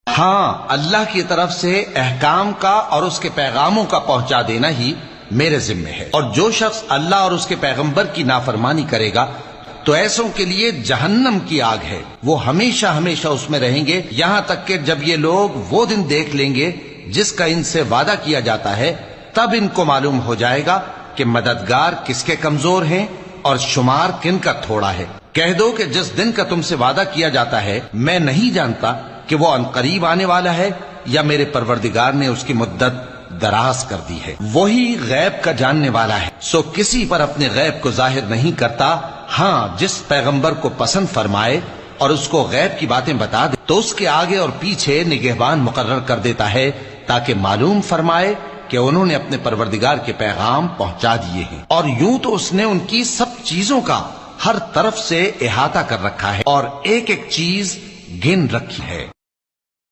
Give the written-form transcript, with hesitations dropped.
ہاں، اللہ کی طرف سے احکام کا اور اس کے پیغاموں کا پہنچا دینا ہی میرے ذمہ ہے، اور جو شخص اللہ اور اس کے پیغمبر کی نافرمانی کرے گا تو ایسوں کے لیے جہنم کی آگ ہے، وہ ہمیشہ ہمیشہ اس میں رہیں گے، یہاں تک کہ جب یہ لوگ وہ دن دیکھ لیں گے جس کا ان سے وعدہ کیا جاتا ہے، تب ان کو معلوم ہو جائے گا کہ مددگار کس کے کمزور ہیں اور شمار کن کا تھوڑا ہے۔ کہہ دو کہ جس دن کا تم سے وعدہ کیا جاتا ہے میں نہیں جانتا کہ وہ عنقریب آنے والا ہے یا میرے پروردگار نے اس کی مدت دراز کر دی ہے۔ وہی غیب کا جاننے والا ہے، سو کسی پر اپنے غیب کو ظاہر نہیں کرتا، ہاں جس پیغمبر کو پسند فرمائے اور اس کو غیب کی باتیں بتا دے تو اس کے آگے اور پیچھے نگہبان مقرر کر دیتا ہے تاکہ معلوم فرمائے کہ انہوں نے اپنے پروردگار کے پیغام پہنچا دیے ہیں، اور یوں تو اس نے ان کی سب چیزوں کا ہر طرف سے احاطہ کر رکھا ہے اور ایک ایک چیز گن رکھی ہے۔